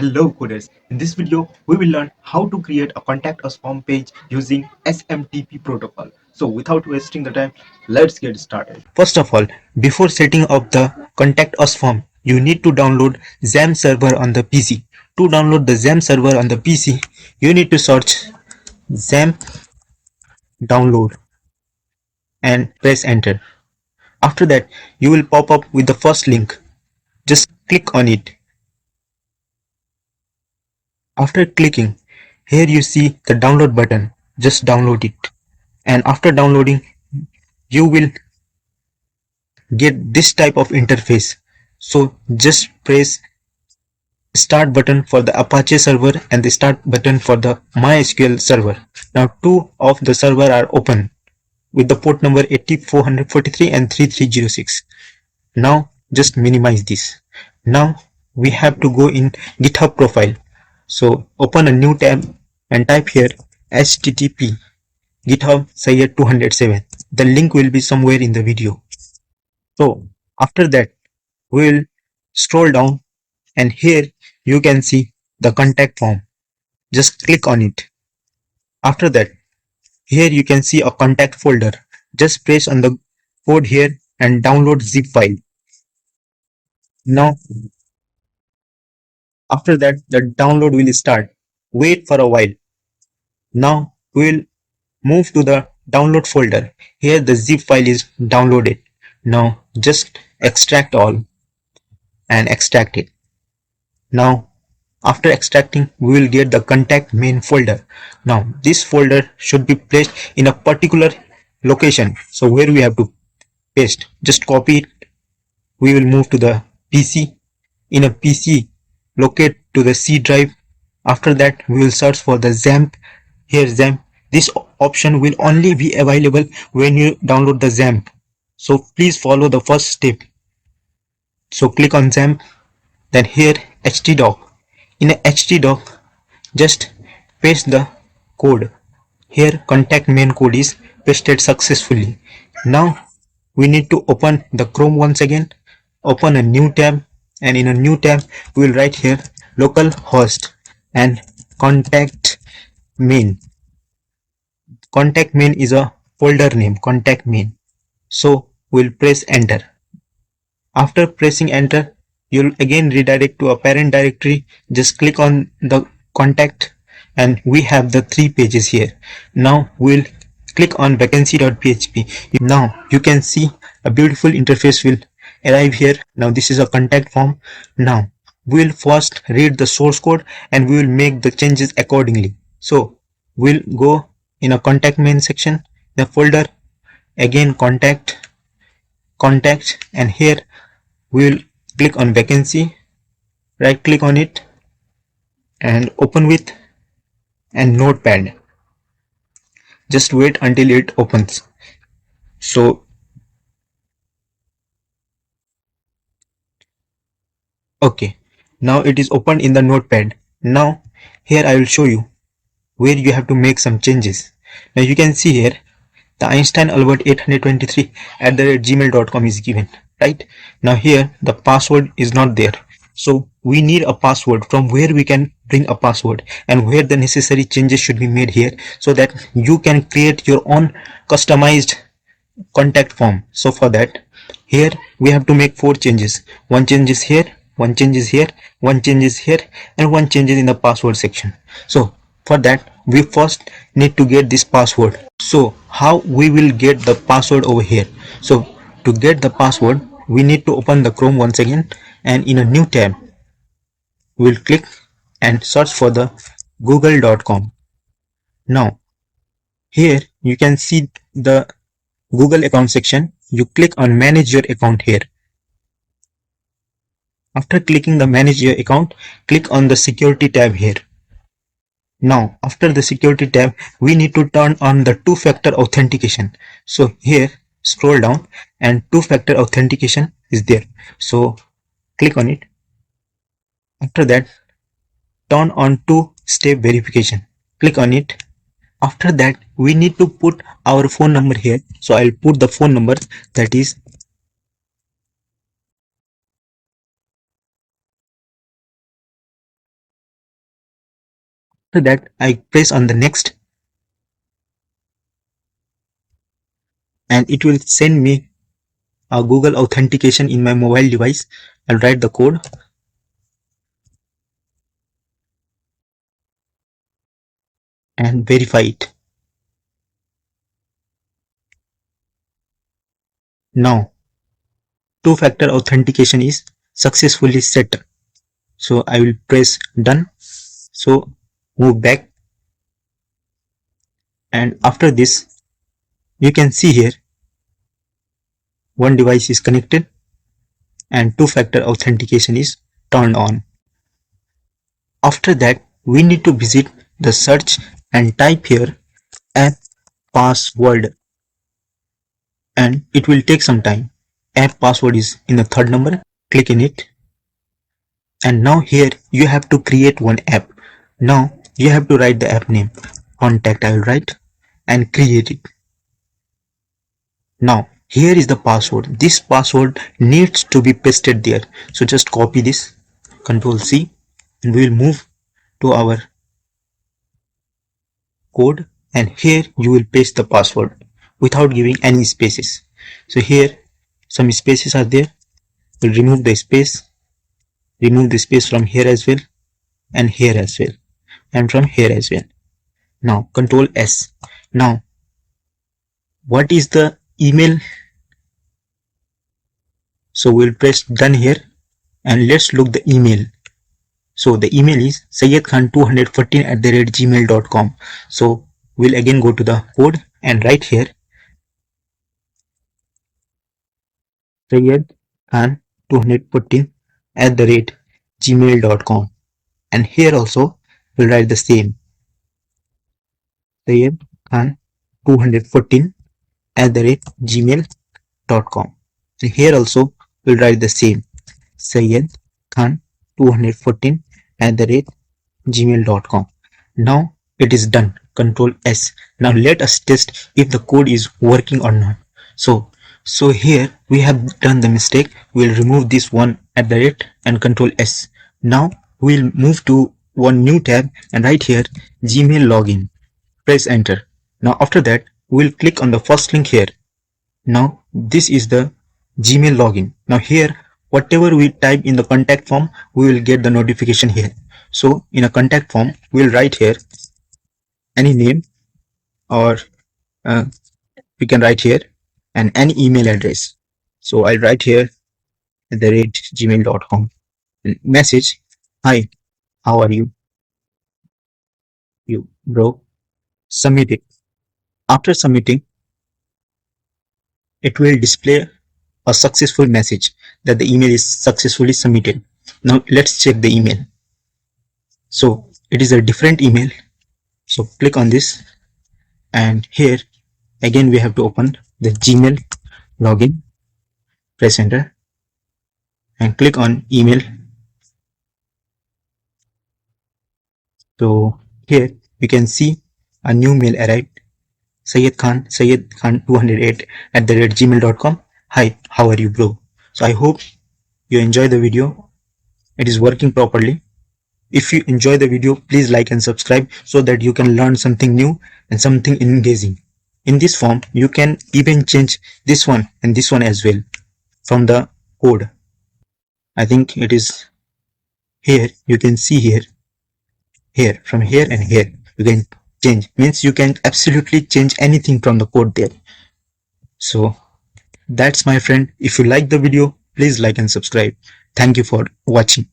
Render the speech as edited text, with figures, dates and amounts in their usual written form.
Hello coders, in this video we will learn how to create a contact us form page using SMTP protocol. So without wasting the time, let's get started. First of all, before setting up the contact us form, you need to download XAMPP server on the PC. To download the XAMPP server on the PC, you need to search XAMPP download and press enter. After that, you will pop up with the first link. Just click on it. After clicking, here you see the download button. Just download it. And after downloading, you will get this type of interface. So just press start button for the Apache server and the start button for the MySQL server. Now two of the server are open with the port number 8443 and 3306. Now just minimize this. Now we have to go in GitHub profile. So open a new tab and type here http GitHub Syed 207. The link will be somewhere in the video. So after that, we'll scroll down and here you can see the contact form. Just click on it. After that, here you can see a contact folder. Just press on the code here and download zip file. Now, after that, the download will start. Wait for a while. Now, we'll move to the download folder. Here the zip file is downloaded. Now, just extract all and extract it. Now, after extracting, we will get the contact main folder. Now, this folder should be placed in a particular location. So, where we have to paste, just copy it. We will move to the PC. In a PC, locate to the C drive. After that, we will search for the XAMPP. Here, XAMPP. This option will only be available when you download the XAMPP. So, please follow the first step. So, click on XAMPP. Then here htdoc. In a htdoc, just paste the code. Here contact main code is pasted successfully. Now we need to open the Chrome once again. Open a new tab and in a new tab we will write here localhost and contact main. Contact main is a folder name, contact main. So we'll press enter. After pressing enter, you'll again redirect to a parent directory. Just click on the contact and we have the 3 pages here. Now we'll click on vacancy.php. Now you can see a beautiful interface will arrive here. Now this is a contact form. Now we'll first read the source code and we will make the changes accordingly. So we'll go in a contact main section, the folder, again contact, and here we will click on vacancy, right click on it and open with and notepad. Just wait until it opens. So okay, now it is opened in the notepad. Now here I will show you where you have to make some changes. Now you can see here the Einstein Albert 823 @gmail.com is given, right? Now here the password is not there. So we need a password from where we can bring a password and where the necessary changes should be made here so that you can create your own customized contact form. So for that, here we have to make 4 changes. One change is here, one change is here, one change is here, and one change is in the password section. So for that, we first need to get this password. So how we will get the password over here? So to get the password, we need to open the Chrome once again and in a new tab, we'll click and search for the google.com. Now here you can see the Google account section. You click on manage your account here. After clicking the manage your account, click on the security tab here. Now after the security tab, we need to turn on the two-factor authentication. So here scroll down and two-factor authentication is there. So click on it. After that, turn on two-step verification. Click on it. After that, we need to put our phone number here. So I'll put the phone number, that is After that, I press on the next, and it will send me a Google authentication in my mobile device. I'll write the code and verify it. Now, two-factor authentication is successfully set. So I will press done. So move back, and after this, you can see here one device is connected and two-factor authentication is turned on. After that, we need to visit the search and type here app password, and it will take some time. App password is in the third number. Click in it, and now here you have to create one app. Now you have to write the app name. Contact I will write and create it. Now here is the password. This password needs to be pasted there. So just copy this, Control C, and we will move to our code, and here you will paste the password without giving any spaces. So here some spaces are there. We'll remove the space from here as well, and here as well, and from here as well. Now Control S. Now what is the email? So we'll press done here, and let's look the email. So the email is sayyedkhan214@gmail.com. So we'll again go to the code and write here sayyedkhan214@gmail.com, and here also we'll write the same, sayyedkhan214@gmail.com, and here also we'll write the same, sayyedkhan214@gmail.com. Now it is done. Control S. Now let us test if the code is working or not. So here we have done the mistake. We'll remove this one at the rate and Control S. Now we'll move to one new tab and right here Gmail login. Press enter. Now after that we'll click on the first link here. Now this is the Gmail login. Now here whatever we type in the contact form, we will get the notification here. So in a contact form we'll write here any name, or we can write here and any email address. So I'll write here @gmail.com. Message, hi, how are you bro. Submit it. After submitting, it will display a successful message that the email is successfully submitted. Now let's check the email. So it is a different email. So click on this, and here again we have to open the Gmail login, press enter and click on email. So here we can see a new mail arrived, sayyedkhan208@gmail.com. Hi, how are you bro? So I hope you enjoy the video. It is working properly. If you enjoy the video, please like and subscribe so that you can learn something new and something engaging. In this form, you can even change this one and this one as well from the code. I think it is here. You can see here, from here and here. You can change. Means you can absolutely change anything from the code there. So that's my friend. If you like the video, please like and subscribe. Thank you for watching.